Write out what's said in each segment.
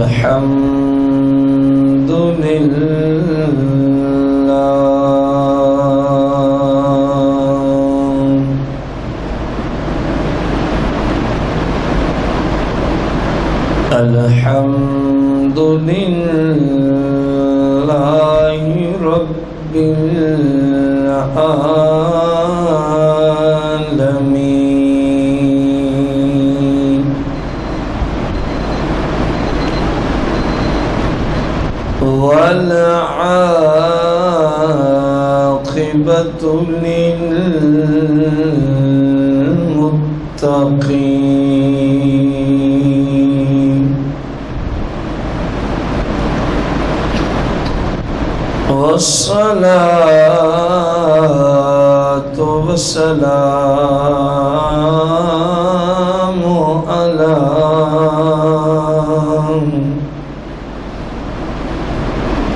الحمد لله الحمد لله رب العالمين والعاقبة للمتقين والصلاة والسلام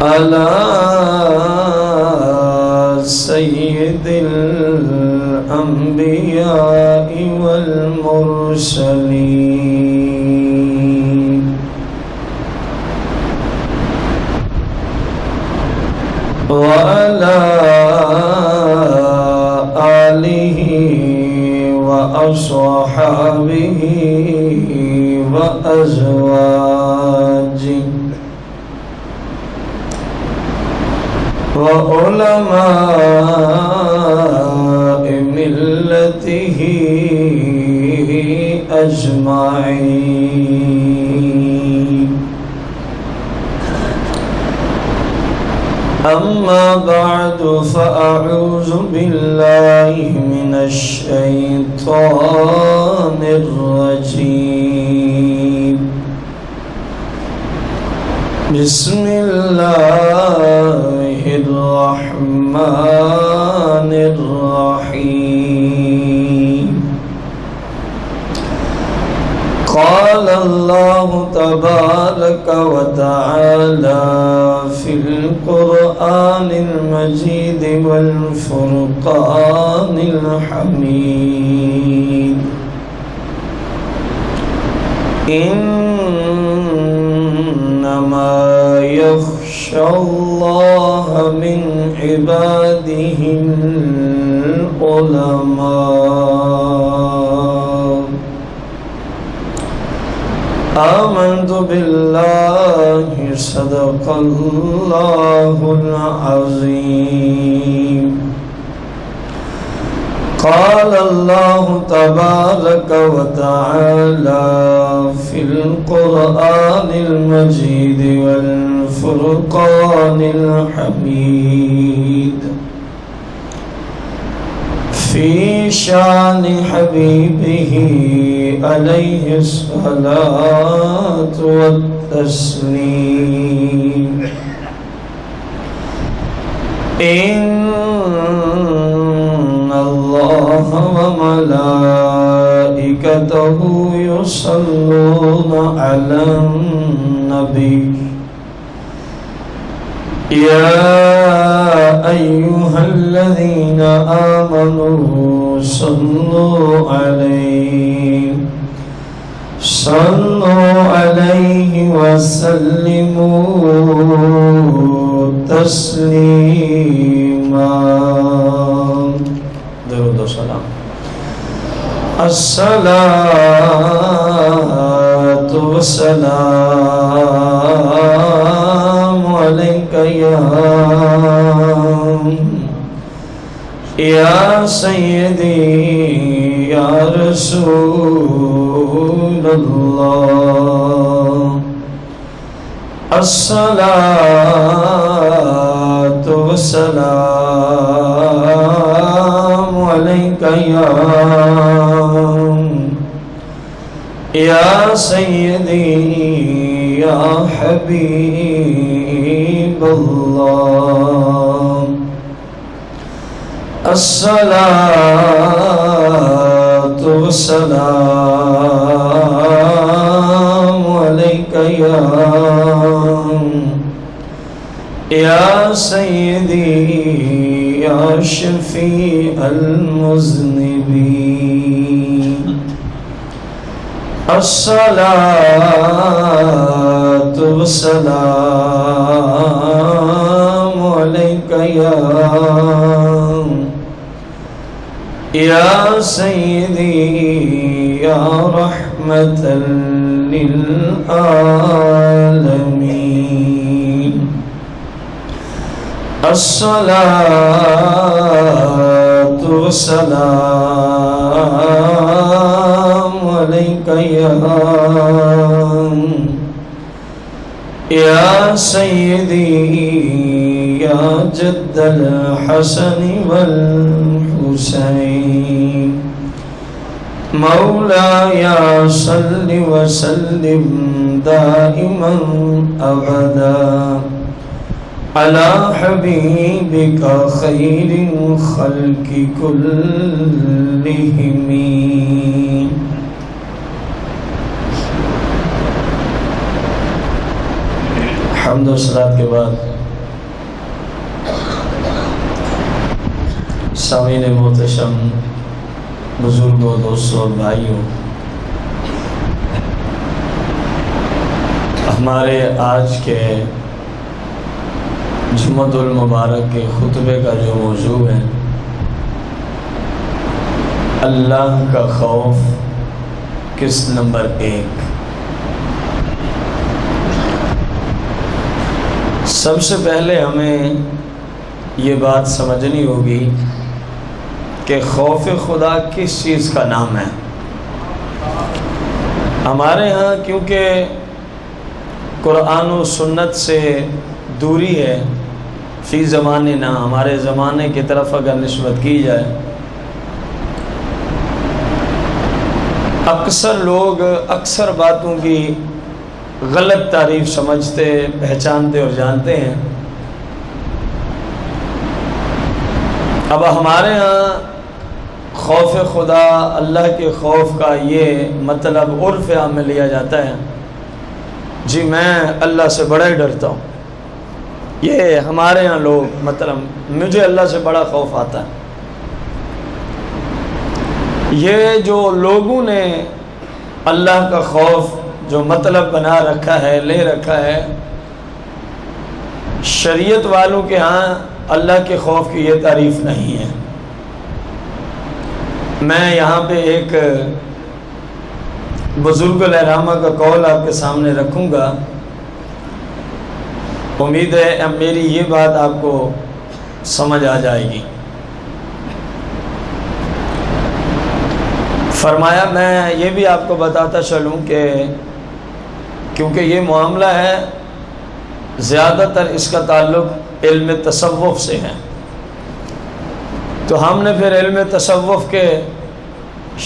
على سيد الأنبياء والمرسلين وعلى آله وأصحابه وأزواجه وعلماء ملته أجمعين أما بعد فأعوذ بالله من الشيطان الرجيم بسم الله الرحمن الرحيم قال الله تبارك وتعالى في القرآن المجيد والفرقان الحميد إنما يخشى الله من عباده العلماء آمنت بالله صدق الله العظيم قال الله تبارك وتعالى في القرآن المجيد والفرقان الحميد في شان حبيبه عليه الصلاة والتسليم إن الله وملائكته يصلون على النبي يا أيها الذين آمنوا صلوا عليه وسلموا تسليما درود السلام الصلاة والسلام عليك يا سيدي يا رسول الله الصلاة والسلام عليك يا سيدي يا حبيب الله الصلاة والسلام عليك يا سيدي يا شفيع المذنبين الصلاة والسلام عليك يا سيدي يا رحمة للعالمين. الصلاة والسلام عليك يا سيدي يا جد الحسن والحسين. مولاي صل وسلم دائما أبدا على حبيبك خير الخلق كلهم. حمد و صلات کے بعد سامعین محتشم، بزرگوں، دوستوں اور بھائیوں، ہمارے آج کے جمعۃ المبارک کے خطبے کا جو موضوع ہے، اللہ کا خوف قسط نمبر 1۔ سب سے پہلے ہمیں یہ بات سمجھنی ہوگی کہ خوف خدا کس چیز کا نام ہے۔ ہمارے ہاں کیونکہ قرآن و سنت سے دوری ہے، فی زمانے نہ ہمارے زمانے کی طرف اگر نسبت کی جائے، اکثر لوگ اکثر باتوں کی غلط تعریف سمجھتے، پہچانتے اور جانتے ہیں۔ اب ہمارے ہاں خوف خدا، اللہ کے خوف کا یہ مطلب عرف عام میں لیا جاتا ہے، جی میں اللہ سے بڑا ہی ڈرتا ہوں۔ یہ ہمارے ہاں لوگ مطلب مجھے اللہ سے بڑا خوف آتا ہے۔ یہ جو لوگوں نے اللہ کا خوف جو مطلب بنا رکھا ہے، لے رکھا ہے، شریعت والوں کے ہاں اللہ کے خوف کی یہ تعریف نہیں ہے۔ میں یہاں پہ ایک بزرگ العلامہ کا قول آپ کے سامنے رکھوں گا، امید ہے اب میری یہ بات آپ کو سمجھ آ جائے گی۔ فرمایا، میں یہ بھی آپ کو بتاتا چلوں کہ کیونکہ یہ معاملہ ہے زیادہ تر اس کا تعلق علم تصوف سے ہے، تو ہم نے پھر علم تصوف کے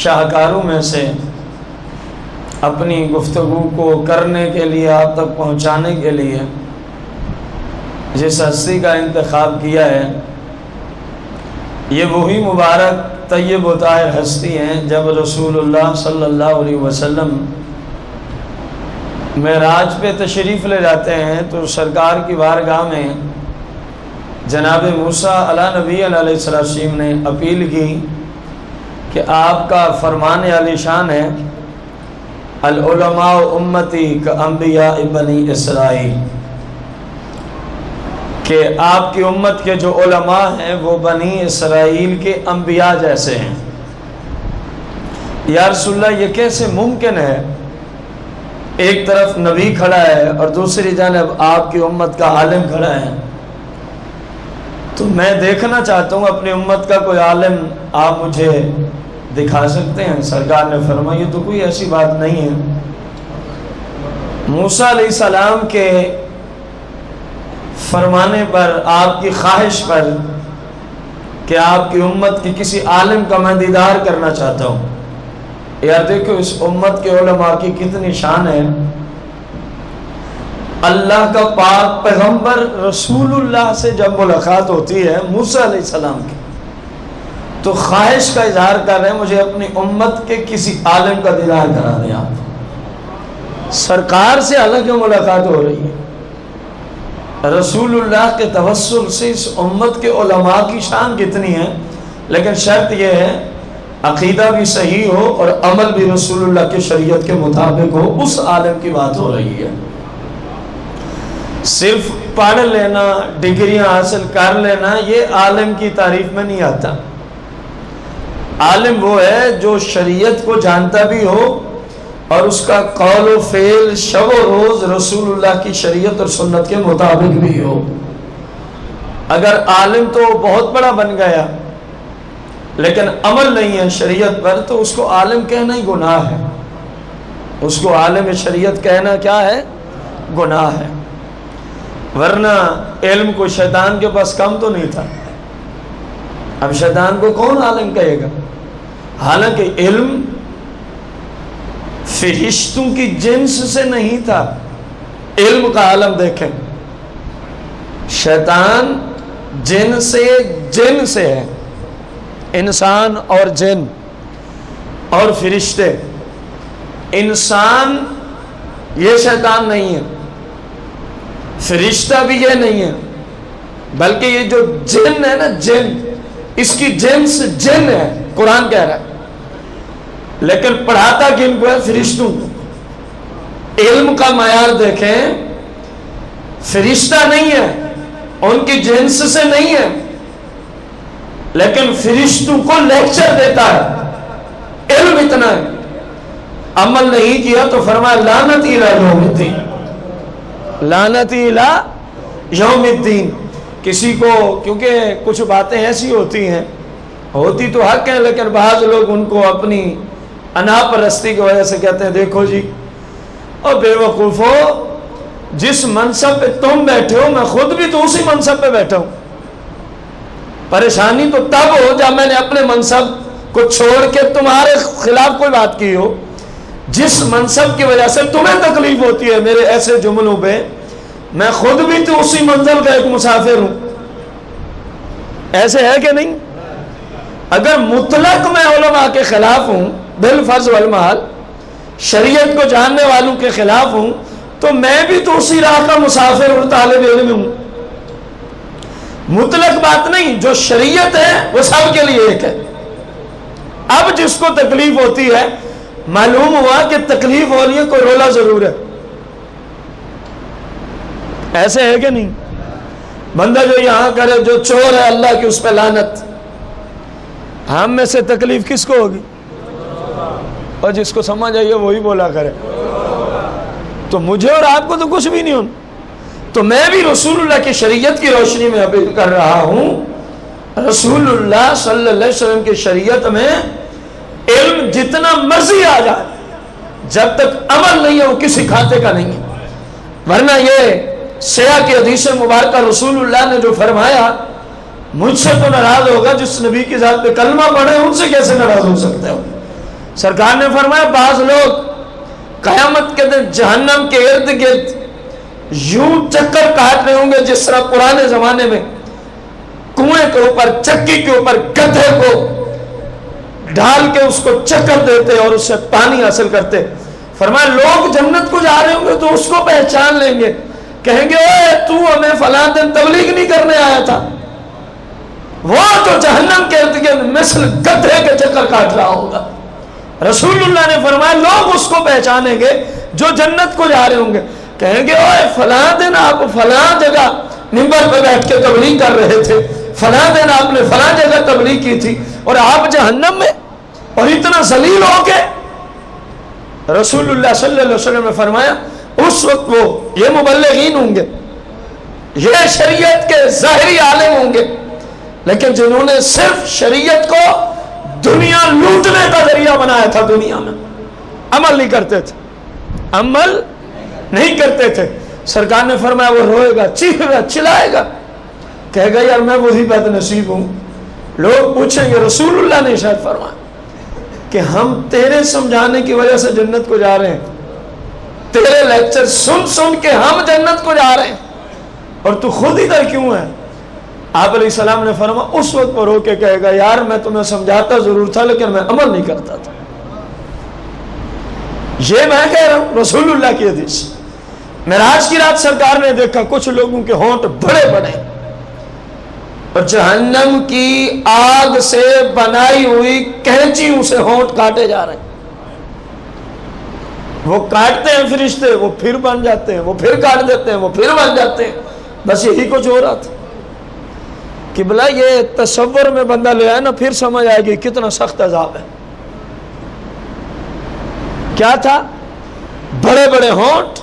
شاہکاروں میں سے اپنی گفتگو کو کرنے کے لیے، آپ تک پہنچانے کے لیے جس ہستی کا انتخاب کیا ہے، یہ وہی مبارک طیب و طاہر ہستی ہیں جب رسول اللہ صلی اللہ علیہ وسلم معراج پہ تشریف لے جاتے ہیں تو سرکار کی بارگاہ میں جناب موسیٰ علیہ نبی علیہ السلام نے اپیل کی کہ آپ کا فرمان عالی شان ہے، العلماء امتی کانبیاء بنی اسرائیل، کہ آپ کی امت کے جو علماء ہیں وہ بنی اسرائیل کے انبیاء جیسے ہیں۔ یا رسول اللہ، یہ کیسے ممکن ہے؟ ایک طرف نبی کھڑا ہے اور دوسری جانب آپ کی امت کا عالم کھڑا ہے، تو میں دیکھنا چاہتا ہوں اپنی امت کا کوئی عالم آپ مجھے دکھا سکتے ہیں؟ سرکار نے فرمایا یہ تو کوئی ایسی بات نہیں ہے۔ موسیٰ علیہ السلام کے فرمانے پر، آپ کی خواہش پر کہ آپ کی امت کی کسی عالم کا میں دیدار کرنا چاہتا ہوں، یار دیکھو اس امت کے علماء کی کتنی شان ہے۔ اللہ کا پاک پیغمبر رسول اللہ سے جب ملاقات ہوتی ہے موسیٰ علیہ السلام کی، تو خواہش کا اظہار کر رہے ہیں مجھے اپنی امت کے کسی عالم کا دیدار کرا دیں آپ۔ سرکار سے الگ ملاقات ہو رہی ہے، رسول اللہ کے توسل سے اس امت کے علماء کی شان کتنی ہے، لیکن شرط یہ ہے عقیدہ بھی صحیح ہو اور عمل بھی رسول اللہ کی شریعت کے مطابق ہو، اس عالم کی بات ہو رہی ہے۔ صرف پڑھ لینا، ڈگریاں حاصل کر لینا، یہ عالم کی تعریف میں نہیں آتا۔ عالم وہ ہے جو شریعت کو جانتا بھی ہو اور اس کا قول و فعل شب و روز رسول اللہ کی شریعت اور سنت کے مطابق بھی ہو۔ اگر عالم تو بہت بڑا بن گیا لیکن عمل نہیں ہے شریعت پر، تو اس کو عالم کہنا ہی گناہ ہے۔ اس کو عالم شریعت کہنا کیا ہے؟ گناہ ہے۔ ورنہ علم کو شیطان کے پاس کم تو نہیں تھا، اب شیطان کو کون عالم کہے گا؟ حالانکہ علم فرشتوں کی جنس سے نہیں تھا۔ علم کا عالم دیکھیں، شیطان جن سے ہے، انسان اور جن اور فرشتے۔ انسان یہ شیطان نہیں ہے، فرشتہ بھی یہ نہیں ہے، بلکہ یہ جو جن ہے نا، جن، اس کی جنس جن ہے، قرآن کہہ رہا ہے، لیکن پڑھاتا کن کو ہے؟ فرشتوں کو۔ علم کا معیار دیکھیں، فرشتہ نہیں ہے، ان کی جنس سے نہیں ہے، لیکن فرشتوں کو لیکچر دیتا ہے۔ علم اتنا ہے، عمل نہیں کیا تو فرمایا لعنت الی یوم الدین، لعنت الی یوم الدین۔ کسی کو، کیونکہ کچھ باتیں ایسی ہوتی ہیں، ہوتی تو حق ہیں، لیکن بعض لوگ ان کو اپنی انا پرستی کی وجہ سے کہتے ہیں دیکھو جی، اور بے وقوفو، جس منصب پہ تم بیٹھے ہو میں خود بھی تو اسی منصب پہ بیٹھا ہوں۔ پریشانی تو تب ہو جب میں نے اپنے منصب کو چھوڑ کے تمہارے خلاف کوئی بات کی ہو۔ جس منصب کی وجہ سے تمہیں تکلیف ہوتی ہے میرے ایسے جملوں پہ، میں خود بھی تو اسی منزل کا ایک مسافر ہوں۔ ایسے ہے کہ نہیں؟ اگر مطلق میں علماء کے خلاف ہوں، بالفرض والمحال شریعت کو جاننے والوں کے خلاف ہوں، تو میں بھی تو اسی راہ کا مسافر اور طالب علم ہوں۔ مطلق بات نہیں، جو شریعت ہے وہ سب کے لیے ایک ہے۔ اب جس کو تکلیف ہوتی ہے، معلوم ہوا کہ تکلیف ہو رہی ہے، کوئی رولا ضرور ہے۔ ایسے ہے کہ نہیں؟ بندہ جو یہاں کرے، جو چور ہے اللہ کی اس پہ لعنت، ہم میں سے تکلیف کس کو ہوگی؟ اور جس کو سمجھ آئیے وہی بولا کرے۔ تو مجھے اور آپ کو تو کچھ بھی نہیں ہونا۔ تو میں بھی رسول اللہ کی شریعت کی روشنی میں اپیل کر رہا ہوں، رسول اللہ صلی اللہ علیہ وسلم کی شریعت میں علم جتنا مرضی آ جائے، جب تک عمل نہیں ہے وہ کسی کھاتے کا نہیں ہے۔ ورنہ یہ سیاہ کی حدیث مبارکہ رسول اللہ نے جو فرمایا، مجھ سے تو ناراض ہوگا جس نبی کی ذات پہ کلمہ پڑھے، ان سے کیسے ناراض ہو سکتے ہو؟ سرکار نے فرمایا بعض لوگ قیامت کے دن جہنم کے ارد گرد یوں چکر کاٹ رہے ہوں گے جس طرح پرانے زمانے میں کنویں کے اوپر، چکی کے اوپر گدھے کو ڈال کے اس کو چکر دیتے اور اس سے پانی حاصل کرتے۔ فرمایا لوگ جنت کو جا رہے ہوں گے تو اس کو پہچان لیں گے، کہیں گے اے تو ہمیں فلاں دن تبلیغ نہیں کرنے آیا تھا، وہ تو جہنم کے ارد گرد مثل گدھے کے چکر کاٹ رہا ہوگا۔ رسول اللہ نے فرمایا لوگ اس کو پہچانیں گے جو جنت کو جا رہے ہوں گے، کہیں گے اوے فلاں دن آپ فلاں جگہ منبر پہ بیٹھ کے تبلیغ کر رہے تھے، فلاں دن آپ نے فلاں جگہ تبلیغ کی تھی، اور آپ جہنم میں اور اتنا ذلیل ہو کے۔ رسول اللہ صلی اللہ علیہ وسلم نے فرمایا اس وقت وہ یہ مبلغین ہوں گے، یہ شریعت کے ظاہری عالم ہوں گے، لیکن جنہوں نے صرف شریعت کو دنیا لوٹنے کا ذریعہ بنایا تھا، دنیا میں عمل نہیں کرتے تھے، عمل نہیں کرتے تھے۔ سرکار نے فرمایا وہ روئے گا، چیخے گا، چلائے گا، کہے گا یار میں وہی بد نصیب ہوں۔ لوگ پوچھیں گے رسول اللہ نے شاید فرمایا کہ ہم تیرے سمجھانے کی وجہ سے جنت کو جا رہے ہیں، تیرے لیکچر سن سن کے ہم جنت کو جا رہے ہیں، اور تو خود ادھر کیوں ہے؟ آپ علیہ السلام نے فرمایا اس وقت وہ رو کے کہے گا یار میں تمہیں سمجھاتا ضرور تھا لیکن میں عمل نہیں کرتا تھا۔ یہ میں کہہ رہا ہوں رسول اللہ کی حدیث۔ معراج کی رات سرکار نے دیکھا کچھ لوگوں کے ہونٹ بڑے بڑے، اور جہنم کی آگ سے بنائی ہوئی کینچیوں سے ہونٹ کاٹے جا رہے ہیں. وہ کاٹتے ہیں فرشتے، وہ پھر بن جاتے ہیں، وہ پھر کاٹ دیتے ہیں، وہ پھر بن جاتے ہیں. بس یہی کچھ ہو رہا تھا. قبلہ یہ تصور میں بندہ لے آئے نا، پھر سمجھ آئے گی کتنا سخت عذاب ہے. کیا تھا؟ بڑے بڑے ہونٹ،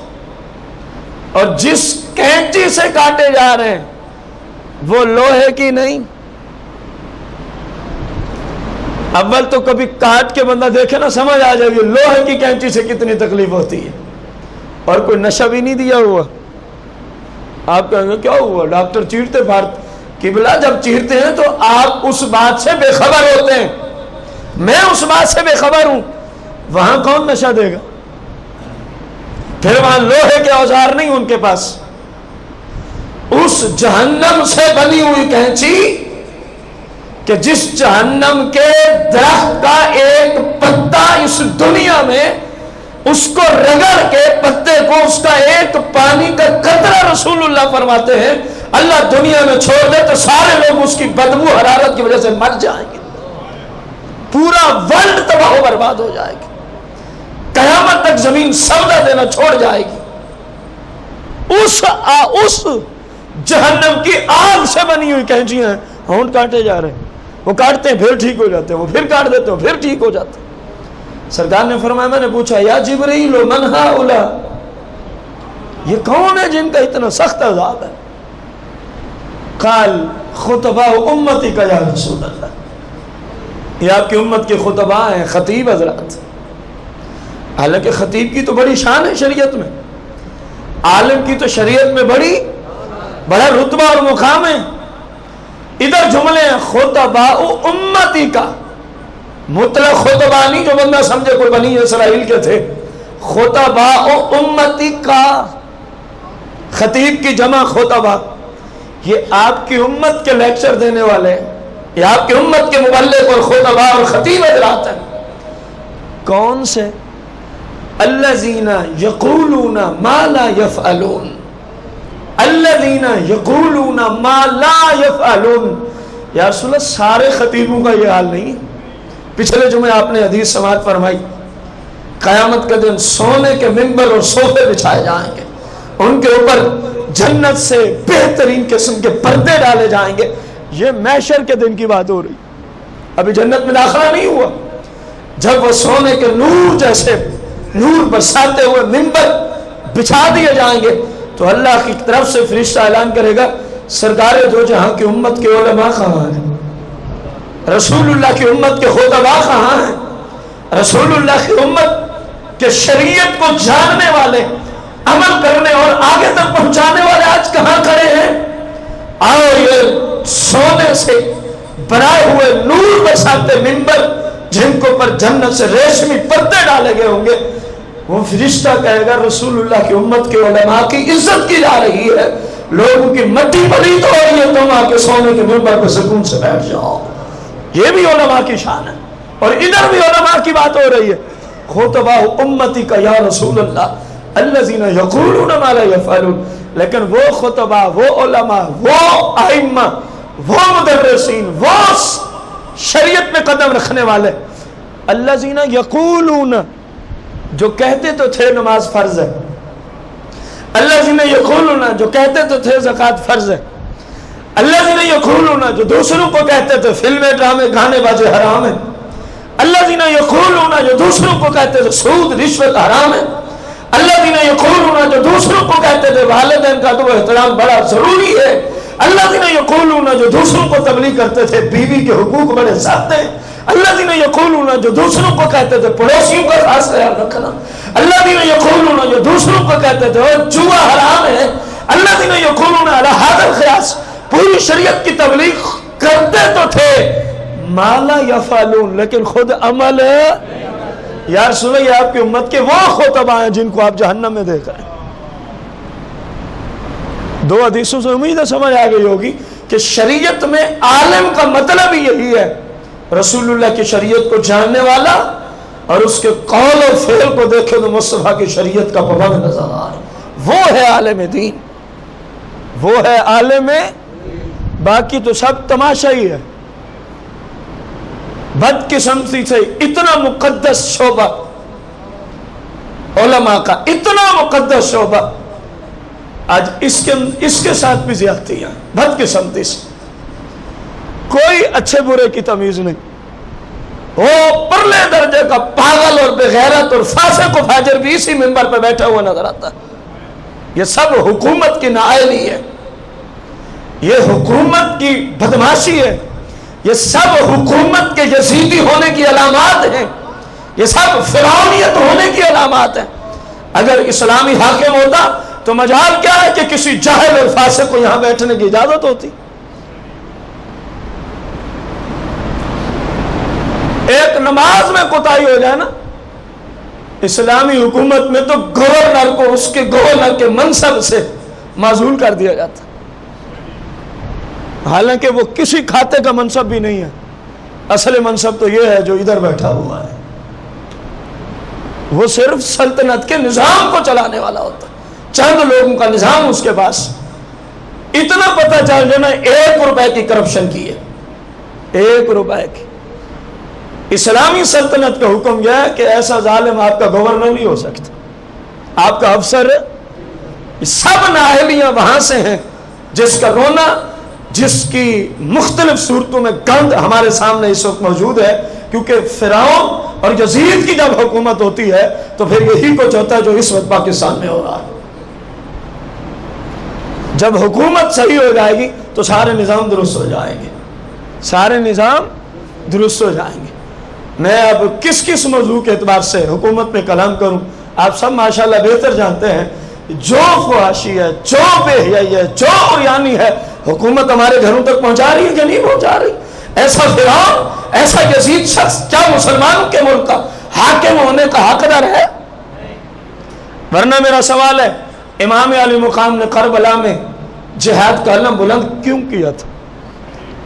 اور جس کینچی سے کاٹے جا رہے ہیں وہ لوہے کی نہیں. اول تو کبھی کاٹ کے بندہ دیکھے نا سمجھ آ جائے گی لوہے کی کینچی سے کتنی تکلیف ہوتی ہے. اور کوئی نشہ بھی نہیں دیا ہوا. آپ کہیں گے کیا ہوا؟ ڈاکٹر چیرتے بھارت. قبلہ جب چیرتے ہیں تو آپ اس بات سے بے خبر ہوتے ہیں، میں اس بات سے بے خبر ہوں. وہاں کون نشہ دے گا؟ پھر وہاں لوہے کے اوزار نہیں ان کے پاس. اس جہنم سے بنی ہوئی کینچی کہ جس جہنم کے درخت کا ایک پتا اس دنیا میں اس کو رگڑ کے پتے کو اس کا ایک پانی کا قطرہ رسول اللہ فرماتے ہیں اللہ دنیا میں چھوڑ دے تو سارے لوگ اس کی بدبو حرارت کی وجہ سے مر جائیں گے. پورا ورلڈ تباہ و برباد ہو جائے گی. قیامت تک زمین سودا دینا چھوڑ جائے گی. اس جہنم کی آگ سے بنی ہوئی کینچیاں ہیں، ہونٹ کاٹے جا رہے ہیں. وہ کاٹتے ہیں پھر ٹھیک ہو جاتے ہیں، وہ پھر کاٹ دیتے ہیں پھر ٹھیک ہو جاتے ہیں. سرکار نے فرمایا، میں نے پوچھا یا جبرائیل من ہؤلاء، یہ کون ہے جن کا اتنا سخت عذاب ہے؟ قال خطباء امتی کا یا رسول اللہ، یہ آپ کی امت کے خطباء ہیں، خطیب حضرات. حالانکہ خطیب کی تو بڑی شان ہے شریعت میں، عالم کی تو شریعت میں بڑا رتبہ اور مقام ہے. ادھر جملے ہیں خطباء امتی کا، مطلق خطبہ نہیں جو بندہ سمجھے کوئی بنی اسرائیل کے تھے. خطباء امتی کا، خطیب کی جمع خطباء. یہ آپ کی امت کے لیکچر دینے والے ہیں، یہ آپ کی امت کے مبلغ اور خطباء اور خطیب حضرات ہیں. کون سے؟ الذین یقولون ما لا یفعلون، الذین یقولون ما لا یفعلون. یا رسول اللہ سارے خطیبوں کا یہ حال نہیں. پچھلے جمعے آپ نے حدیث سماعت فرمائی، قیامت کے دن سونے کے منبر اور صوفے بچھائے جائیں گے، ان کے اوپر جنت سے بہترین قسم کے پردے ڈالے جائیں گے. یہ محشر کے دن کی بات ہو رہی، ابھی جنت میں داخلہ نہیں ہوا. جب وہ سونے کے نور جیسے نور برساتے ہوئے منبر بچھا دیے جائیں گے تو اللہ کی طرف سے فرشتہ اعلان کرے گا سرکار دو جہاں کی امت کے علماء کہاں ہیں؟ رسول اللہ کی امت کے خطباء کہاں ہیں؟ رسول اللہ کی امت کے شریعت کو جاننے والے، عمل کرنے اور آگے تک پہنچانے والے آج کہاں کھڑے ہیں؟ آؤ یہ سونے سے بنائے ہوئے نور برساتے منبر جن کو پر جنت سے ریشمی پردے ڈالے گئے ہوں گے، وہ فرشتہ کہے گا رسول اللہ کی امت کے علماء کی عزت کی جا رہی ہے، لوگوں کی مٹی پلیت ہو رہی ہے، تم آ کے سونے کے منبر پہ سکون سے بیٹھ جاؤ. یہ بھی علماء کی شان ہے. اور ادھر بھی علماء کی بات ہو رہی ہے، خطباء امتی کا یا رسول اللہ الذین یقولون ما لا یفعلون. لیکن وہ خطباء، وہ علماء، وہ ائمہ، وہ مدرسین، وہ شریعت میں قدم رکھنے والے، الذین یقولون، جو کہتے تو تھے نماز فرض ہے، الذین یقولون، جو کہتے تو تھے زکوٰۃ فرض ہے، الذین یقولون، جو دوسروں کو کہتے تھے فلمیں ڈرامے گانے باجے حرام ہیں، الذین یقولون، جو دوسروں کو کہتے تھے سود رشوت حرام ہے، الذین یقولون، جو دوسروں کو کہتے تھے والدین کا ادب و احترام بڑا ضروری ہے، الذین یقولون، جو دوسروں کو تبلیغ کرتے تھے بیوی کے حقوق بڑے زیادہ ہیں، الذین یقولون، جو دوسروں کو کہتے تھے پڑوسیوں کا خاص خیال رکھنا، الذین یقولون، جو دوسروں کو کہتے تھے اور جوا حرام ہے، الذین یقولون علی ھذا القیاس، پوری شریعت کی تبلیغ کرتے تو تھے ما لا یفعلون، لیکن خود عمل ہے. یا رسول اللہ یہ آپ کی امت کے وہ خطباء ہیں جن کو آپ جہنم میں دیکھ رہے ہیں. دو حدیثوں سے امید ہے سمجھ آ گئی ہوگی کہ شریعت میں عالم کا مطلب ہی یہی ہے، رسول اللہ کی شریعت کو جاننے والا اور اس کے قول اور فعل کو دیکھے تو مصطفیٰ کی شریعت کا پابند نظر آ رہا ہے. وہ ہے عالم دین، وہ ہے عالم. باقی تو سب تماشا ہی ہے. بدقسمتی سے اتنا مقدس شعبہ علماء کا، اتنا مقدس شعبہ، آج اس کے ساتھ بھی زیادتی ہیں بدقسمتی سے. کوئی اچھے برے کی تمیز نہیں. وہ پرلے درجے کا پاگل اور بغیرت اور فاسق و فاجر بھی اسی منبر پہ بیٹھا ہوا نظر آتا. یہ سب حکومت کی نااہلی ہے، یہ حکومت کی بدماشی ہے، یہ سب حکومت کے یزیدی ہونے کی علامات ہیں، یہ سب فرعونیت ہونے کی علامات ہیں. اگر اسلامی حاکم ہوتا تو مجال کیا ہے کہ کسی جاہل اور فاسق کو یہاں بیٹھنے کی اجازت ہوتی. ایک نماز میں کوتاہی ہو جائے نا، اسلامی حکومت میں تو گورنر کو اس کے گورنر کے منصب سے معزول کر دیا جاتا، حالانکہ وہ کسی کھاتے کا منصب بھی نہیں ہے. اصل منصب تو یہ ہے جو ادھر بیٹھا ہوا ہے، وہ صرف سلطنت کے نظام کو چلانے والا ہوتا ہے. چند لوگوں کا نظام اس کے پاس. اتنا پتہ چل جانا 1 روپے کی کرپشن کی ہے، 1 روپے کی. اسلامی سلطنت کا حکم یہ ہے کہ ایسا ظالم آپ کا گورنر نہیں ہو سکتا، آپ کا افسر ہے. سب نااہلیاں وہاں سے ہیں جس کا رونا، جس کی مختلف صورتوں میں گند ہمارے سامنے اس وقت موجود ہے. کیونکہ فرعون اور یزید کی جب حکومت ہوتی ہے تو پھر یہی کچھ ہوتا ہے جو اس وقت پاکستان میں ہو رہا ہے. جب حکومت صحیح ہو جائے گی تو سارے نظام درست ہو جائیں گے، سارے نظام درست ہو جائیں گے. میں اب کس موضوع کے اعتبار سے حکومت پہ کلام کروں؟ آپ سب ماشاءاللہ بہتر جانتے ہیں. جو فحاشی ہے، جو بے حیائی ہے، جو عریانی ہے، حکومت ہمارے گھروں تک پہنچا رہی ہے کہ نہیں پہنچا رہی؟ ایسا فرعون، ایسا یزید شخص کیا مسلمانوں کے ملک کا حاکم ہونے کا حقدار ہے؟ ورنہ میرا سوال ہے، امام علی مقام نے کربلا میں جہاد کا علم بلند کیوں کیا تھا؟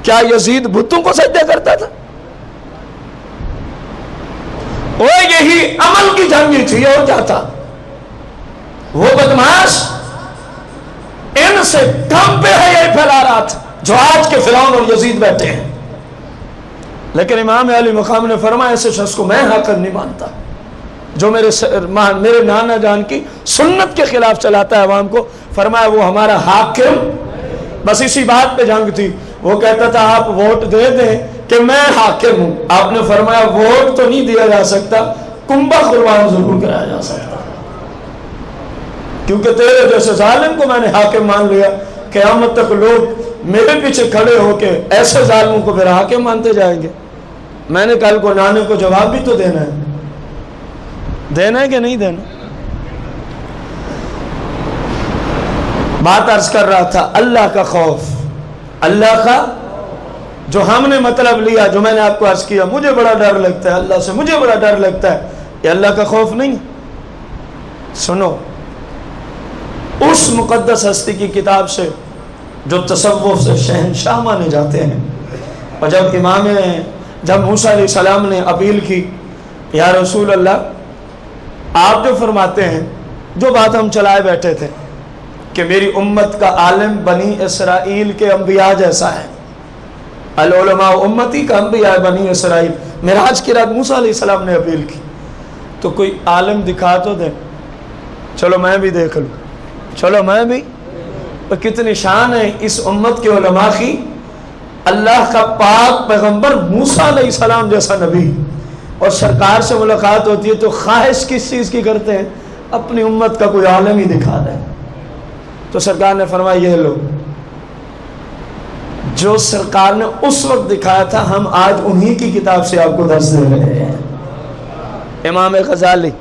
کیا یزید بتوں کو سجدہ کرتا تھا؟ وہ یہی عمل کی جنگ تھی اور کیا تھا؟ وہ بدماش ان سے کم پہ ہے یہ پھیلا رہا تھا جو آج کے فرعون اور یزید بیٹھے ہیں. لیکن امام علی مقام نے فرمایا ایسے شخص کو میں حاکم نہیں مانتا جو میرے نانا جان کی سنت کے خلاف چلاتا ہے عوام کو. فرمایا وہ ہمارا حاکم. بس اسی بات پہ جنگ تھی. وہ کہتا تھا آپ ووٹ دے دیں کہ میں حاکم ہوں. آپ نے فرمایا ووٹ تو نہیں دیا جا سکتا، کنبہ قربان ضرور کرایا جا سکتا، کیونکہ تیرے جیسے ظالم کو میں نے حاکم مان لیا. قیامت تک لوگ میرے پیچھے کھڑے ہو کے ایسے ظالموں کو پھر حاکم مانتے جائیں گے. میں نے کل کو نانے کو جواب بھی تو دینا ہے کہ نہیں دینا. بات عرض کر رہا تھا اللہ کا خوف، اللہ کا جو ہم نے مطلب لیا، جو میں نے آپ کو عرض کیا، مجھے بڑا ڈر لگتا ہے اللہ سے، مجھے بڑا ڈر لگتا ہے، یہ اللہ کا خوف نہیں. سنو، اس مقدس ہستی کی کتاب سے جو تصوف سے شہنشاہ مانے جاتے ہیں، اور جب موسیٰ علیہ السلام نے اپیل کی یا رسول اللہ آپ جو فرماتے ہیں، جو بات ہم چلائے بیٹھے تھے کہ میری امت کا عالم بنی اسرائیل کے انبیاء جیسا ہے، العلماء امتی کا انبیاء بنی اسرائیل. معراج کی رات موسیٰ علیہ السلام نے اپیل کی تو کوئی عالم دکھا تو دے، چلو میں بھی دیکھ لوں، چلو میں بھی. اور کتنی شان ہے اس امت کے علماء کی. اللہ کا پاک پیغمبر موسیٰ علیہ السلام جیسا نبی اور سرکار سے ملاقات ہوتی ہے تو خواہش کس چیز کی کرتے ہیں؟ اپنی امت کا کوئی عالم ہی دکھا دیں. تو سرکار نے فرمایا یہ لو، جو سرکار نے اس وقت دکھایا تھا ہم آج انہی کی کتاب سے آپ کو درس دے رہے ہیں. امام غزالی،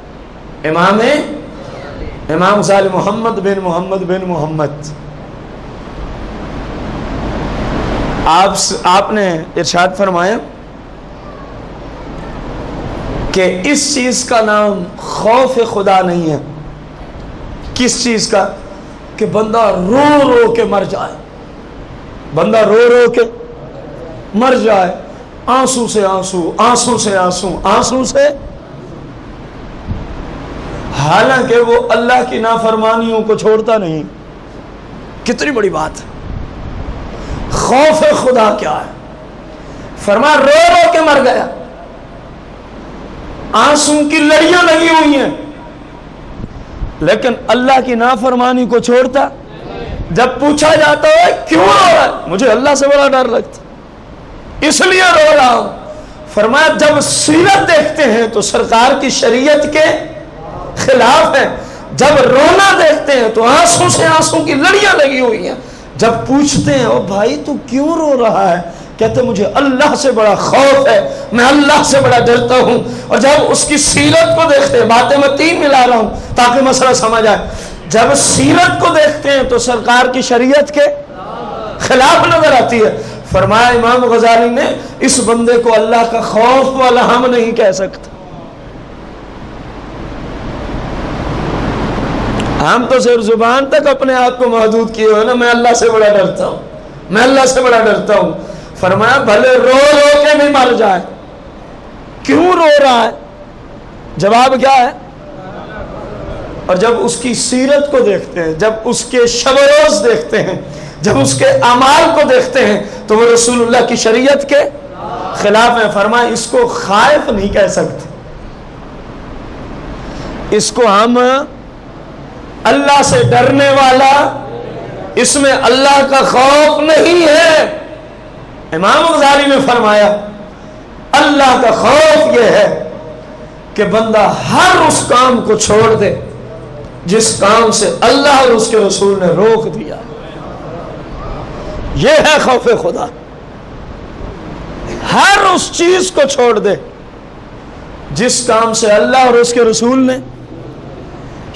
امام غزالی محمد بن محمد آپ نے ارشاد فرمایا کہ اس چیز کا نام خوف خدا نہیں ہے. کس چیز کا؟ کہ بندہ رو رو کے مر جائے، بندہ رو رو کے مر جائے، آنسو سے آنسو، آنسو سے آنسو، آنسو سے، حالانکہ وہ اللہ کی نافرمانیوں کو چھوڑتا نہیں. کتنی بڑی بات ہے. خوف خدا کیا ہے؟ فرمایا رو رو کے مر گیا، آنسو کی لڑیاں لگی ہوئی ہیں، لیکن اللہ کی نافرمانی کو چھوڑتا؟ جب پوچھا جاتا ہے کیوں رو رہا ہے؟ مجھے اللہ سے بڑا ڈر لگتا، اس لیے رو رہا ہوں۔ فرمایا جب سیرت دیکھتے ہیں تو سرکار کی شریعت کے خلاف ہے، جب رونا دیکھتے ہیں تو آنسو سے آنسو کی لڑیاں لگی ہوئی ہیں۔ جب پوچھتے ہیں او بھائی تو کیوں رو رہا ہے؟ کہتے مجھے اللہ سے بڑا خوف ہے، میں اللہ سے بڑا ڈرتا ہوں۔ اور جب اس کی سیرت کو دیکھتے ہیں، باتیں میں 3 ملا رہا ہوں تاکہ مسئلہ سمجھ آئے، جب سیرت کو دیکھتے ہیں تو سرکار کی شریعت کے خلاف نظر آتی ہے۔ فرمایا امام غزالی نے اس بندے کو اللہ کا خوف والا ہم نہیں کہہ سکتے، ہم تو صرف زبان تک اپنے آپ کو محدود کیے ہوئے نا، میں اللہ سے بڑا ڈرتا ہوں، میں اللہ سے بڑا ڈرتا ہوں۔ فرمایا بھلے رو رو کے بھی مر جائے، کیوں رو رہا ہے؟ جواب کیا ہے؟ اور جب اس کی سیرت کو دیکھتے ہیں، جب اس کے شب و روز دیکھتے ہیں، جب اس کے اعمال کو دیکھتے ہیں تو وہ رسول اللہ کی شریعت کے خلاف ہے۔ فرمایا اس کو خائف نہیں کہہ سکتے، اس کو ہم اللہ سے ڈرنے والا، اس میں اللہ کا خوف نہیں ہے۔ امام غزالی نے فرمایا اللہ کا خوف یہ ہے کہ بندہ ہر اس کام کو چھوڑ دے جس کام سے اللہ اور اس کے رسول نے روک دیا، یہ ہے خوف خدا۔ ہر اس چیز کو چھوڑ دے جس کام سے اللہ اور اس کے رسول نے،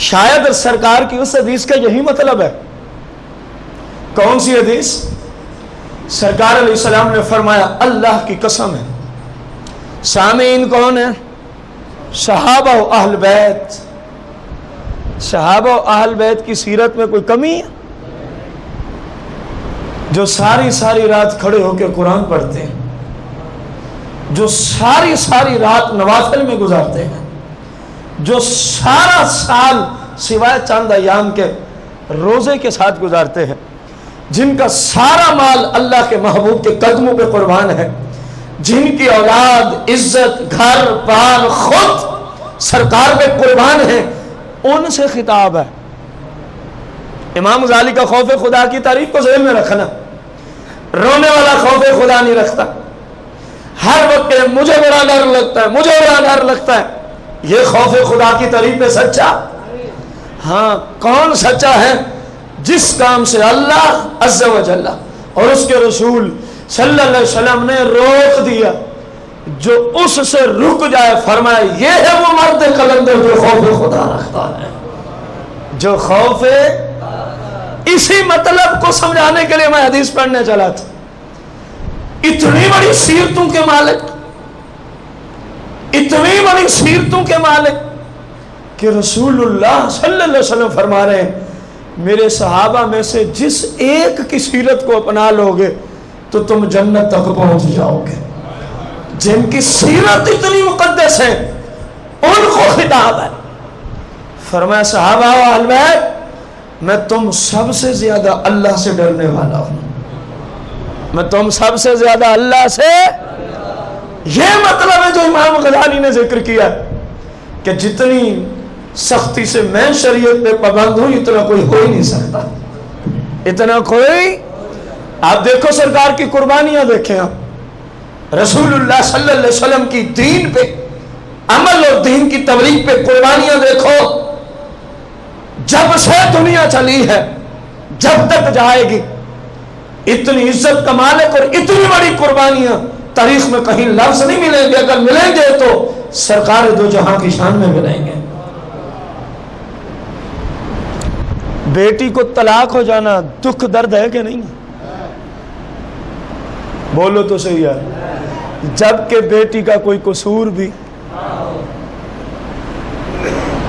شاید سرکار کی اس حدیث کا یہی مطلب ہے۔ کون سی حدیث؟ سرکار علیہ السلام نے فرمایا اللہ کی قسم ہے، سامعین کون ہیں؟ صحابہ و اہل بیت۔ صحابہ و اہل بیت کی سیرت میں کوئی کمی ہے؟ جو ساری رات کھڑے ہو کے قرآن پڑھتے ہیں، جو ساری رات نوافل میں گزارتے ہیں، جو سارا سال سوائے چند ایام کے روزے کے ساتھ گزارتے ہیں، جن کا سارا مال اللہ کے محبوب کے قدموں پہ قربان ہے، جن کی اولاد، عزت، گھر بار خود سرکار پہ قربان ہے، ان سے خطاب ہے۔ امام غزالی کا خوف خدا کی تعریف کو ذہن میں رکھنا، رونے والا خوف خدا نہیں رکھتا، ہر وقت مجھے بڑا ڈر لگتا ہے، مجھے بڑا ڈر لگتا ہے، یہ خوف خدا کی تعریف میں سچا؟ ہاں، کون سچا ہے؟ جس کام سے اللہ عز و جل اور اس کے رسول صلی اللہ علیہ وسلم نے روک دیا، جو اس سے رک جائے، فرمایا یہ ہے وہ مرد قلندر جو خوف خدا رکھتا ہے، جو خوف۔ اسی مطلب کو سمجھانے کے لیے میں حدیث پڑھنے چلا تھا۔ اتنی بڑی سیرتوں کے مالک، اتنی بڑی سیرتوں کے مالک کہ رسول اللہ صلی اللہ علیہ وسلم فرما رہے ہیں میرے صحابہ میں سے جس ایک کی سیرت کو اپنا لوگے تو تم جنت تک پہنچ جاؤ گے۔ جن کی سیرت اتنی مقدس ہے ان کو خطاب ہے۔ فرمایا صحابہ و اہل بیت میں تم سب سے زیادہ اللہ سے ڈرنے والا ہوں، میں تم سب سے زیادہ اللہ سے۔ یہ مطلب ہے جو امام غزالی نے ذکر کیا کہ جتنی سختی سے میں شریعت پہ پابند ہوں اتنا کوئی ہو ہی نہیں سکتا، اتنا کوئی۔ آپ دیکھو سرکار کی قربانیاں دیکھیں، آپ رسول اللہ صلی اللہ علیہ وسلم کی دین پہ عمل اور دین کی تبلیغ پہ قربانیاں دیکھو، جب سے دنیا چلی ہے جب تک جائے گی، اتنی عزت کا مالک اور اتنی بڑی قربانیاں تاریخ میں کہیں لفظ نہیں ملیں گے، اگر ملیں گے تو سرکار دو جہاں کی شان میں ملیں گے۔ بیٹی کو طلاق ہو جانا دکھ درد ہے کہ نہیں؟ بولو تو صحیح ہے، جبکہ بیٹی کا کوئی قصور بھی۔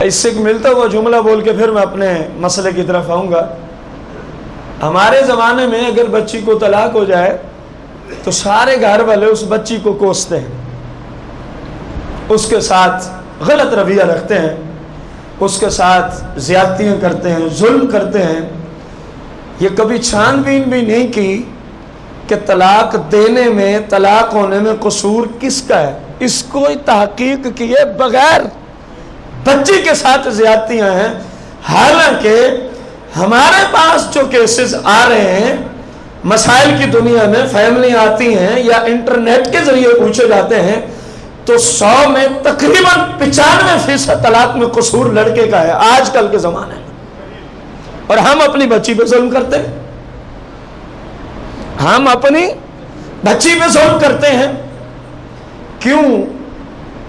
اس سے ملتا ہوا جملہ بول کے پھر میں اپنے مسئلے کی طرف آؤں گا۔ ہمارے زمانے میں اگر بچی کو طلاق ہو جائے تو سارے گھر والے اس بچی کو کوستے ہیں، اس کے ساتھ غلط رویہ رکھتے ہیں، اس کے ساتھ زیادتیاں کرتے ہیں، ظلم کرتے ہیں۔ یہ کبھی چھان بین بھی نہیں کی کہ طلاق دینے میں، طلاق ہونے میں قصور کس کا ہے، اس کو تحقیق کیے بغیر بچی کے ساتھ زیادتیاں ہیں. حالانکہ ہمارے پاس جو کیسز آ رہے ہیں مسائل کی دنیا میں، فیملی آتی ہیں یا انٹرنیٹ کے ذریعے پوچھے جاتے ہیں، تو 100 میں تقریباً 95% طلاق میں قصور لڑکے کا ہے آج کل کے زمانے میں. اور ہم اپنی بچی پہ ظلم کرتے ہیں، ہم اپنی بچی پہ ظلم کرتے ہیں. کیوں؟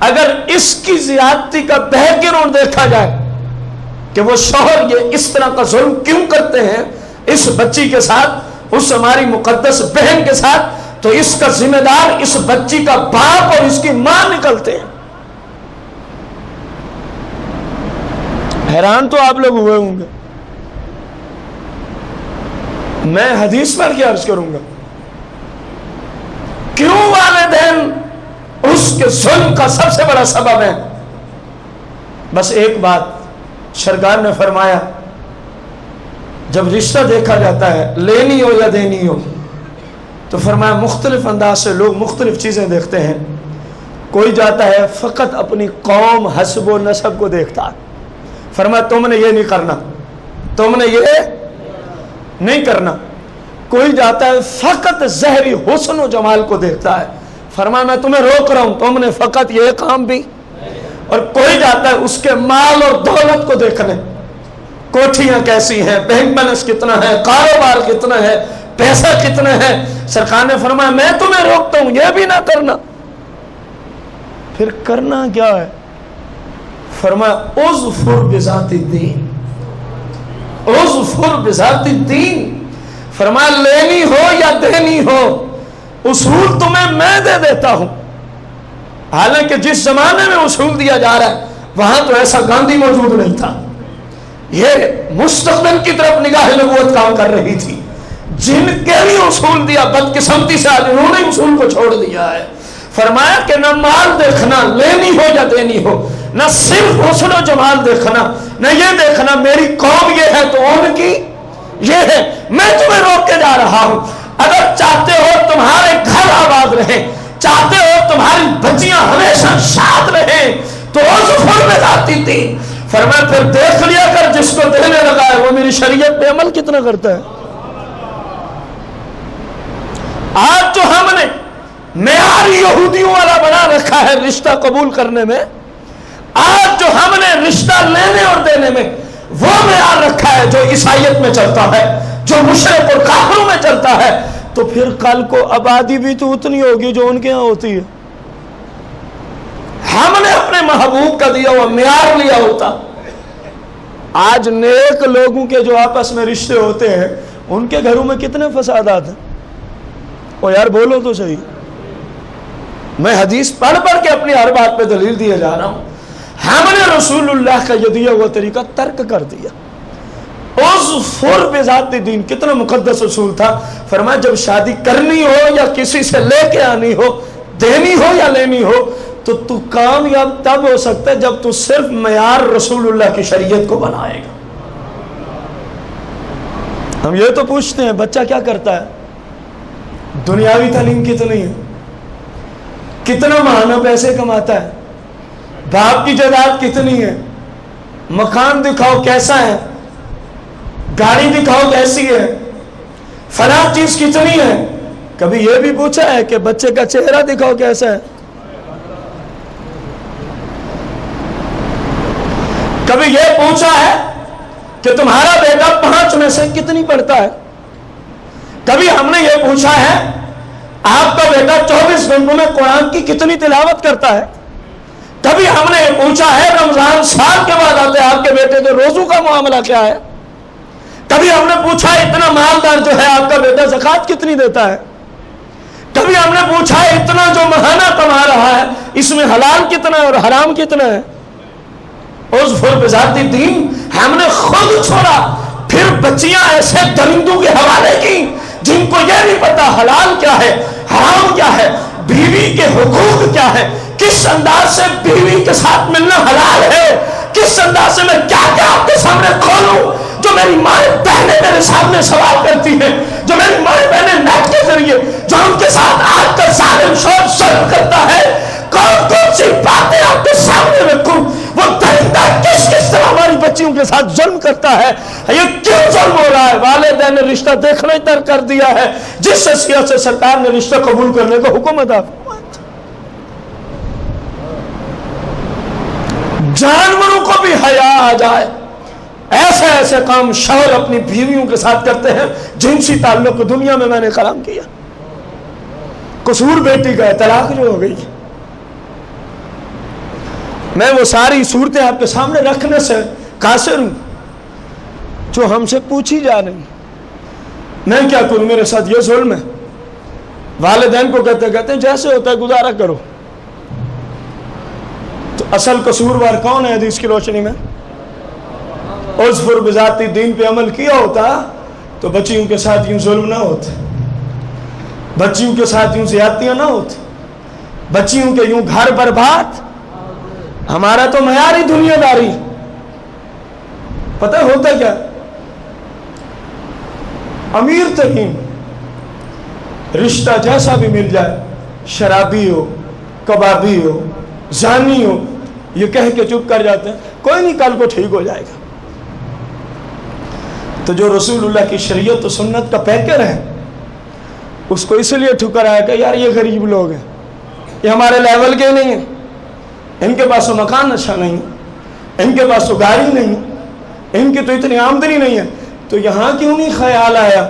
اگر اس کی زیادتی کا بیک گراؤنڈ دیکھا جائے کہ وہ شوہر یہ اس طرح کا ظلم کیوں کرتے ہیں اس بچی کے ساتھ، اس ہماری مقدس بہن کے ساتھ، تو اس کا ذمہ دار اس بچی کا باپ اور اس کی ماں نکلتے ہیں. حیران تو آپ لوگ ہوئے ہوں گے. میں حدیث پڑھ کے عرض کروں گا کیوں والدین اس کے ظلم کا سب سے بڑا سبب ہے. بس ایک بات سرکار نے فرمایا، جب رشتہ دیکھا جاتا ہے لینی ہو یا دینی ہو، تو فرمایا مختلف انداز سے لوگ مختلف چیزیں دیکھتے ہیں. کوئی جاتا ہے فقط اپنی قوم، حسب و نسب کو دیکھتا ہے، فرمایا تم نے یہ نہیں کرنا، تم نے یہ نہیں کرنا. کوئی جاتا ہے فقط ظاہری حسن و جمال کو دیکھتا ہے، فرمایا میں تمہیں روک رہا ہوں، تم نے فقط یہ کام بھی. اور کوئی جاتا ہے اس کے مال اور دولت کو دیکھنے، کوٹھیاں کیسی ہیں، بینک بیلنس کتنا ہے، کاروبار کتنا ہے، پیسہ کتنا ہے. سرکار نے فرمایا میں تمہیں روکتا ہوں یہ بھی نہ کرنا. پھر کرنا کیا ہے؟ فرمایا اظفر بذات الدین، اظفر بذات الدین. فرمایا لینی ہو یا دینی ہو اصول تمہیں میں دے دیتا ہوں. حالانکہ جس زمانے میں اصول دیا جا رہا ہے وہاں تو ایسا گاندھی موجود نہیں تھا. یہ مستقبل کی طرف نگاہ نبوت کام کر رہی تھی. جن کے لیے اصول دیا بدقسمتی سے آج انہوں نے اصول کو چھوڑ دیا ہے. فرمایا کہ نہ مال دیکھنا لینی ہو یا دینی ہو، نہ صرف حسن و جمال دیکھنا، نہ یہ دیکھنا میری قوم یہ ہے تو ان کی یہ ہے. میں تمہیں روک کے جا رہا ہوں. اگر چاہتے ہو تمہارے گھر آباد رہیں، چاہتے ہو تمہاری بچیاں ہمیشہ شاد رہیں، تو اظفر بذات الدین. فرمایا پھر دیکھ لیا کر جس کو دینے لگا ہے وہ میری شریعت پہ عمل کتنا کرتا ہے. آج جو ہم نے معیار یہودیوں والا بنا رکھا ہے رشتہ قبول کرنے میں، آج جو ہم نے رشتہ لینے اور دینے میں وہ معیار رکھا ہے جو عیسائیت میں چلتا ہے، جو مشرک اور کافروں میں چلتا ہے، تو پھر کل کو آبادی بھی تو اتنی ہوگی جو ان کے ہاں ہوتی ہے. ہم نے اپنے محبوب کا دیا ہوا معیار لیا ہوتا. آج نیک لوگوں کے جو آپس میں رشتے ہوتے ہیں ان کے گھروں میں کتنے فسادات ہیں. او یار بولو تو صحیح. میں حدیث پڑھ پڑھ کے اپنی ہر بات پہ دلیل دیے جا رہا ہوں. ہم نے رسول اللہ کا یہ دیا ہوا طریقہ ترک کر دیا. اظفر بذات الدین کتنا مقدس اصول تھا. فرمایا جب شادی کرنی ہو یا کسی سے لے کے آنی ہو، دینی ہو یا لینی ہو، تو کامیاب تب ہو سکتا ہے جب تو صرف معیار رسول اللہ کی شریعت کو بنائے گا. ہم یہ تو پوچھتے ہیں بچہ کیا کرتا ہے، دنیاوی تعلیم کتنی ہے، کتنا ماہانہ پیسے کماتا ہے، باپ کی جائیداد کتنی ہے، مکان دکھاؤ کیسا ہے، گاڑی دکھاؤ کیسی ہے، فلاں چیز کتنی ہے. کبھی یہ بھی پوچھا ہے کہ بچے کا چہرہ دکھاؤ کیسا ہے. کبھی یہ پوچھا ہے کہ تمہارا بیٹا 5 میں سے کتنی پڑھتا ہے. کبھی ہم نے یہ پوچھا ہے آپ کا بیٹا 24 گھنٹوں میں قرآن کی کتنی تلاوت کرتا ہے. کبھی ہم نے یہ پوچھا ہے رمضان سال کے بعد آتے آپ کے بیٹے کے روزوں کا معاملہ کیا ہے. کبھی ہم نے پوچھا اتنا مالدار جو ہے آپ کا بیٹا زکوٰۃ کتنی دیتا ہے. کبھی ہم نے پوچھا اتنا جو ماہانہ کما رہا ہے اس میں حلال کتنا ہے اور حرام کتنا ہے. اظفر بذات الدین ہم نے خود چھوڑا. پھر بچیاں ایسے درندوں کے حوالے کی جن کو یہ نہیں پتا حلال کیا ہے حرام کیا ہے، بیوی کے حقوق کیا ہے، کس انداز سے بیوی کے ساتھ ملنا حلال ہے، کس انداز سے میں کیا کیا آپ کے سامنے کھولوں. جو میری ماں بہنیں میرے سامنے سوال کرتی ہیں، جو میری ماں بہنیں نیٹ کے ذریعے بچیوں کے ساتھ ظلم کرتا ہے. یہ کیوں ظلم ہو رہا ہے؟ والدین نے رشتہ دیکھنا ہی ترک کر دیا ہے جس حیثیت سے سرکار نے رشتہ قبول کرنے کا حکم ادا فرمایا. جانوروں کو بھی حیا آ جائے. ایسے ایسے کام شوہر اپنی بیویوں کے ساتھ کرتے ہیں. جنسی تعلق دنیا میں نے کلام کیا. قصور بیٹی کا ہے، طلاق جو ہو گئی. میں وہ ساری صورتیں آپ کے سامنے رکھنے سے قاصر ہوں جو ہم سے پوچھی جا رہی. میں کیا کروں؟ میرے ساتھ یہ ظلم ہے. والدین کو کہتے ہیں جیسے ہوتا ہے گزارا کرو. تو اصل قصوروار کون ہے حدیث کی روشنی میں؟ اظفر بذاتی دین پہ عمل کیا ہوتا تو بچیوں کے ساتھ یوں ظلم نہ ہوتے، بچیوں کے ساتھ یوں زیادتیاں نہ ہوتی، بچیوں کے یوں گھر برباد. ہمارا تو معیاری دنیا داری. پتہ ہوتا کیا؟ امیر ترین رشتہ جیسا بھی مل جائے، شرابی ہو، کبابی ہو، زانی ہو، یہ کہہ کے چپ کر جاتے ہیں کوئی نہیں کل کو ٹھیک ہو جائے گا. تو جو رسول اللہ کی شریعت و سنت کا پیکر ہے اس کو اس لیے ٹھکرایا کہ یار یہ غریب لوگ ہیں، یہ ہمارے لیول کے نہیں ہیں، ان کے پاس تو مکان اچھا نہیں، ان کے پاس تو گاڑی نہیں، ان کی تو اتنی آمدنی نہیں ہے، تو یہاں کیوں نہیں خیال آیا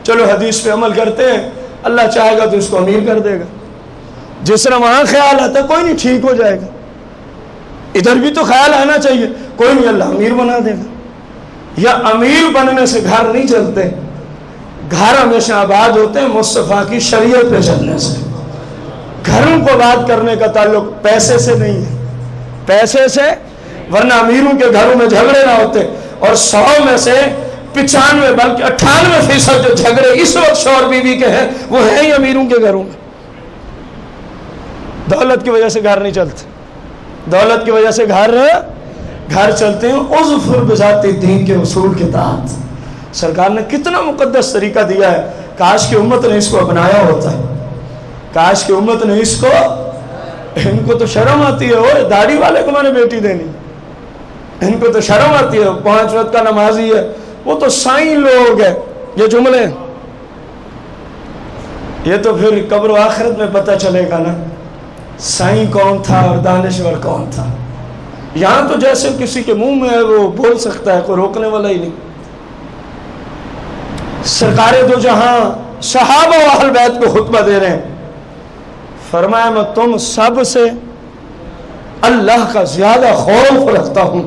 چلو حدیث پہ عمل کرتے ہیں، اللہ چاہے گا تو اس کو امیر کر دے گا. جس طرح وہاں خیال آتا ہے کوئی نہیں ٹھیک ہو جائے گا، ادھر بھی تو خیال آنا چاہیے کوئی نہیں اللہ امیر بنا دے گا. یا امیر بننے سے گھر نہیں چلتے، گھر ہمیشہ آباد ہوتے ہیں مصطفیٰ کی شریعت پہ چلنے سے. گھروں کو آباد کرنے کا تعلق پیسے سے نہیں ہے، پیسے سے، ورنہ امیروں کے گھروں میں جھگڑے نہ ہوتے. اور 100 میں سے 95 بلکہ 98% جو جھگڑے اس وقت شوہر بیوی کے ہیں وہ ہیں ہی امیروں کے گھروں میں. دولت کی وجہ سے گھر نہیں چلتے، دولت کی وجہ سے گھر چلتے ہیں اظفر بذات دین کے اصول کے تحت. سرکار نے کتنا مقدس طریقہ دیا ہے. کاش کی امت نے اس کو اپنایا ہوتا ہے، کاش کی امت نے اس کو. ان کو تو شرم آتی ہے وہ داڑھی والے کو میں نے بیٹی دینی، ان کو تو شرم آتی ہے. 5 وقت کا نمازی ہے، وہ تو سائیں لوگ ہیں. یہ جملے یہ تو پھر قبر و آخرت میں پتہ چلے گا نا سائیں کون تھا اور دانشور کون تھا. یہاں تو جیسے کسی کے منہ میں ہے وہ بول سکتا ہے، کوئی روکنے والا ہی نہیں. سرکار دو جہاں صحابہ و اہل بیت کو خطبہ دے رہے ہیں. فرمایا میں تم سب سے اللہ کا زیادہ خوف رکھتا ہوں.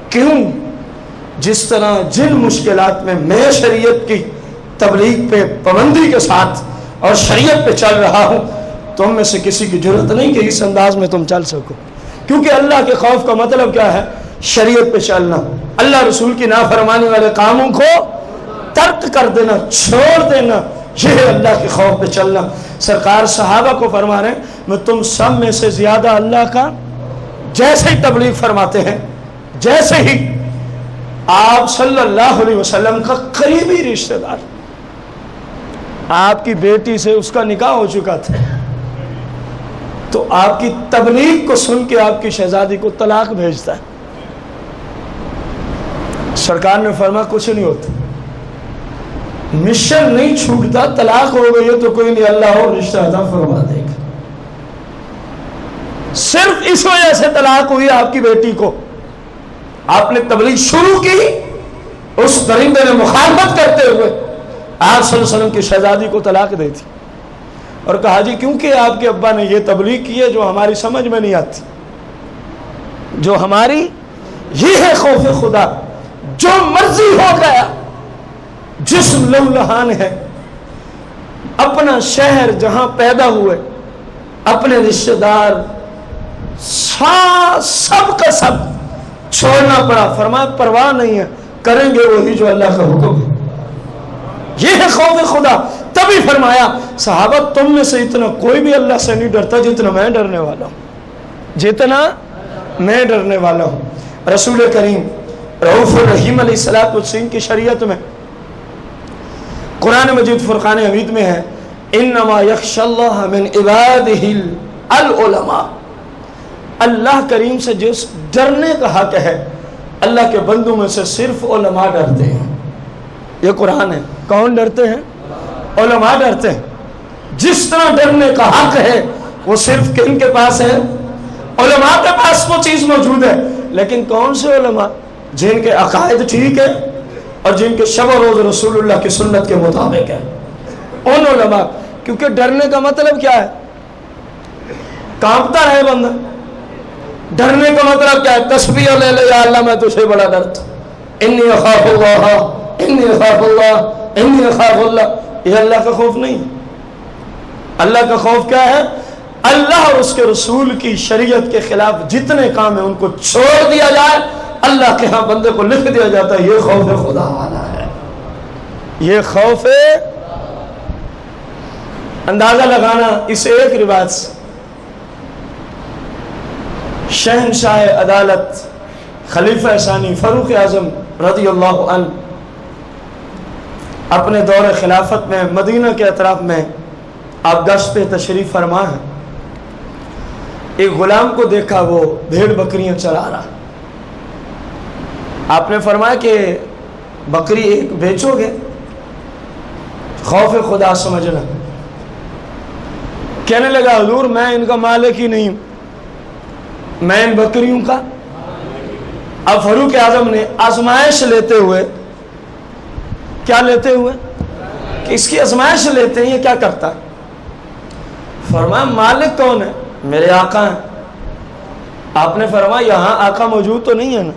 کیوں؟ جس طرح جن مشکلات میں شریعت کی تبلیغ پہ پابندی کے ساتھ اور شریعت پہ چل رہا ہوں، تم میں سے کسی کی جرت نہیں کہ اس انداز میں تم چل سکو. کیونکہ اللہ کے خوف کا مطلب کیا ہے؟ شریعت پہ چلنا، اللہ رسول کی نافرمانی والے کاموں کو ترک کر دینا، چھوڑ دینا، یہ ہے اللہ کے خوف پہ چلنا. سرکار صحابہ کو فرما رہے ہیں میں تم سب میں سے زیادہ اللہ کا جیسے ہی تبلیغ فرماتے ہیں، جیسے ہی آپ صلی اللہ علیہ وسلم کا قریبی رشتہ دار، آپ کی بیٹی سے اس کا نکاح ہو چکا تھا، تو آپ کی تبلیغ کو سن کے آپ کی شہزادی کو طلاق بھیجتا ہے. سرکار نے فرمایا کچھ نہیں ہوتا، مشن نہیں چھوٹتا. طلاق ہو گئی ہے تو کوئی نہیں، اللہ اور رشتہ عطا فرما دے گا. صرف اس وجہ سے طلاق ہوئی آپ کی بیٹی کو، آپ نے تبلیغ شروع کی، اس درندے نے مخالفت کرتے ہوئے آپ صلی اللہ علیہ وسلم کی شہزادی کو طلاق دے دی اور کہا جی کیونکہ آپ کے ابا نے یہ تبلیغ کی ہے جو ہماری سمجھ میں نہیں آتی، جو ہماری، یہ ہے خوف خدا. جو مرضی ہو گیا، جسم لہولہان ہے، اپنا شہر جہاں پیدا ہوئے، اپنے رشتہ دار، سب کا سب چھوڑنا پڑا. فرمایا پرواہ نہیں ہے، کریں گے وہی جو اللہ کا حکم ہے. یہ ہے خوف خدا. تبھی فرمایا صحابہ تم میں سے اتنا کوئی بھی اللہ سے نہیں ڈرتا جتنا میں ڈرنے والا ہوں، جتنا میں ڈرنے والا ہوں. رسول کریم رؤوف الرحیم علیہ الصلوۃ والسلام کی شریعت میں قرآن مجید فرقان حمید میں ہے انما یخشی اللہ من عبادہ العلماء. اللہ کریم سے جس ڈرنے کا حق ہے اللہ کے بندوں میں سے صرف علماء ڈرتے ہیں. یہ قرآن ہے. کون ڈرتے ہیں؟ علماء ڈرتے ہیں. جس طرح ڈرنے کا حق ہے وہ صرف کن کے پاس ہے؟ علماء کے پاس وہ چیز موجود ہے. لیکن کون سے علماء؟ جن کے عقائد ٹھیک ہے اور جن کے شب و روز رسول اللہ کی سنت کے مطابق ہے. ان علماء. کیونکہ ڈرنے کا مطلب کیا ہے؟ کانپتا رہے بندہ. ڈرنے کا مطلب کیا ہے؟ تسبیح لے لے، یا اللہ میں تجھے بڑا ڈرتا، انی اخاف اللہ، انی اخاف اللہ، انی اخاف اللہ. یہ اللہ کا خوف نہیں. اللہ کا خوف کیا ہے؟ اللہ اور اس کے رسول کی شریعت کے خلاف جتنے کام ہیں ان کو چھوڑ دیا جائے. اللہ کے ہاں بندے کو لکھ دیا جاتا ہے یہ خوف خدا والا ہے. یہ خوف ہے. اندازہ لگانا اس ایک روایت سے. شہنشاہ عدالت خلیفہ ثانی فاروق اعظم رضی اللہ عنہ اپنے دور خلافت میں مدینہ کے اطراف میں آپ گشت پہ تشریف فرما ہیں. ایک غلام کو دیکھا وہ بھیڑ بکریاں چرا رہا. آپ نے فرمایا کہ بکری ایک بیچو گے؟ خوف خدا سمجھنا. کہنے لگا حضور میں ان کا مالک ہی نہیں ہوں، میں ان بکریوں کا. اب فاروق اعظم نے آزمائش لیتے ہوئے، کیا لیتے ہوئے کہ اس کی آزمائش لیتے ہیں یہ کیا کرتا ہے. فرمایا مالک کون ہے؟ میرے آقا ہیں. آپ نے فرمایا یہاں آقا موجود تو نہیں ہے نا؟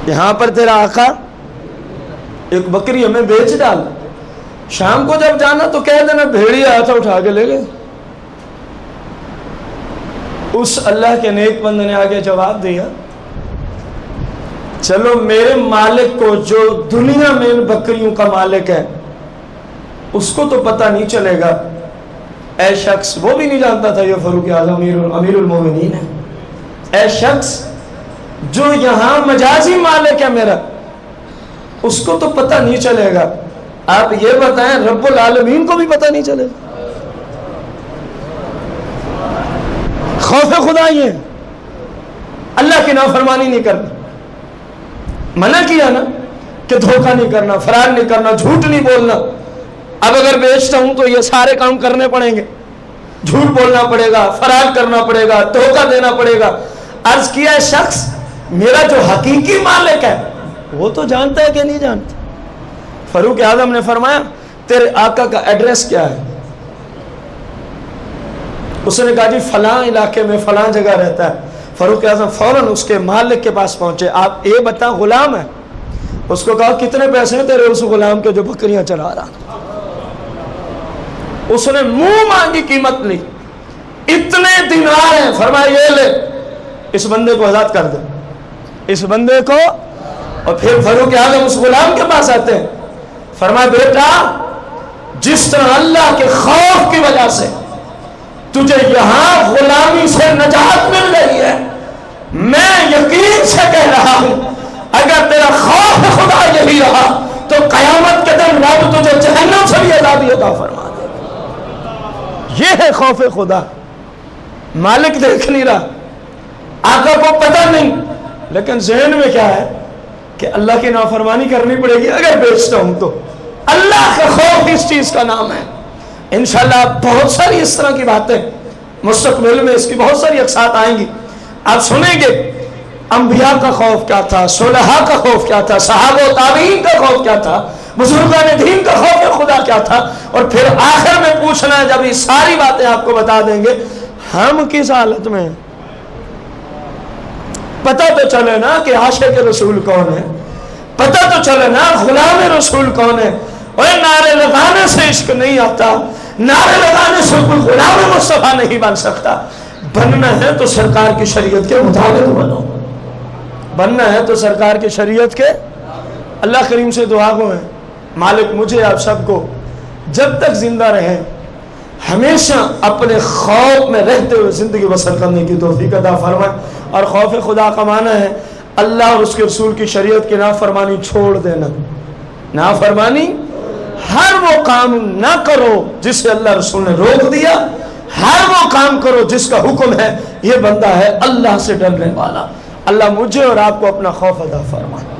یہاں پر تیرا آقا، ایک بکری ہمیں بیچ ڈال، شام کو جب جانا تو کہہ دینا بھیڑیا آیا تھا اٹھا کے لے گئے. اس اللہ کے نیک بندے نے آگے جواب دیا چلو میرے مالک کو جو دنیا میں ان بکریوں کا مالک ہے اس کو تو پتہ نہیں چلے گا. اے شخص، وہ بھی نہیں جانتا تھا یہ فاروق اعظم امیر المومنین ہے. اے شخص جو یہاں مجازی مالک ہے میرا، اس کو تو پتہ نہیں چلے گا. آپ یہ بتائیں رب العالمین کو بھی پتہ نہیں چلے گا. خوف خدا یہ اللہ کی نافرمانی نہیں کرنا. منع کیا نا کہ دھوکہ نہیں کرنا، فرار نہیں کرنا، جھوٹ نہیں بولنا. اب اگر بیچتا ہوں تو یہ سارے کام کرنے پڑیں گے. جھوٹ بولنا پڑے گا، فرار کرنا پڑے گا، دھوکہ دینا پڑے گا. عرض کیا ہے شخص میرا جو حقیقی مالک ہے وہ تو جانتا ہے کہ نہیں جانتا. فاروق اعظم نے فرمایا تیرے آقا کا ایڈریس کیا ہے؟ اس نے کہا جی فلاں علاقے میں فلاں جگہ رہتا ہے. فاروق اعظم فوراً اس کے مالک کے پاس پہنچے. آپ یہ بتا غلام ہے. اس کو کہا کتنے پیسے ہیں تیرے اس غلام کے جو بکریاں چلا رہا؟ اس نے منہ مانگی قیمت لی. اتنے دینار ہیں. فرمایا یہ لے، اس بندے کو آزاد کر دے، اس بندے کو. اور پھر فاروق اعظم اس غلام کے پاس آتے ہیں. فرمایا بیٹا جس طرح اللہ کے خوف کی وجہ سے تجھے یہاں غلامی سے نجات مل رہی ہے، میں یقین سے کہہ رہا ہوں اگر تیرا خوف خدا یہی رہا تو قیامت کے دن رب تجھے جہنم سے بھی آزادی عطا فرما دے گا. یہ ہے خوف خدا. مالک دیکھ نہیں رہا، آقا کو پتہ نہیں، لیکن ذہن میں کیا ہے کہ اللہ کی نافرمانی کرنی پڑے گی اگر بیچتا ہوں تو. اللہ کا خوف اس چیز کا نام ہے. انشاءاللہ بہت ساری اس طرح کی باتیں مستقبل میں اس کی بہت ساری اقساط آئیں گی. آپ سنیں گے انبیاء کا خوف کیا تھا، صلحاء کا خوف کیا تھا، صحابہ و تابعین کا خوف کیا تھا، بزرگان دین کا خوف خدا کیا تھا. اور پھر آخر میں پوچھنا ہے جب یہ ساری باتیں آپ کو بتا دیں گے ہم کس حالت میں ہیں. پتہ تو چلے نا کہ عاشق رسول کون ہے، پتہ تو چلے نا غلام رسول کون ہے. اور نعرے لگانے سے عشق نہیں آتا، نعرے لگانے سے کوئی غلام مصطفیٰ نہیں بن سکتا. بننا ہے تو سرکار کی شریعت کے مطابق بنو، بننا ہے تو سرکار کی شریعت کے. اللہ کریم سے دعا گو ہے مالک مجھے آپ سب کو جب تک زندہ رہیں ہمیشہ اپنے خوف میں رہتے ہوئے زندگی بسر کرنے کی توفیق عطا فرمائے. اور خوف خدا کا معنی ہے اللہ اور اس کے رسول کی شریعت کی نافرمانی چھوڑ دینا. نافرمانی ہر وہ کام نہ کرو جسے اللہ رسول نے روک دیا، ہر وہ کام کرو جس کا حکم ہے. یہ بندہ ہے اللہ سے ڈرنے والا، اللہ مجھے اور آپ کو اپنا خوف عطا فرمائے۔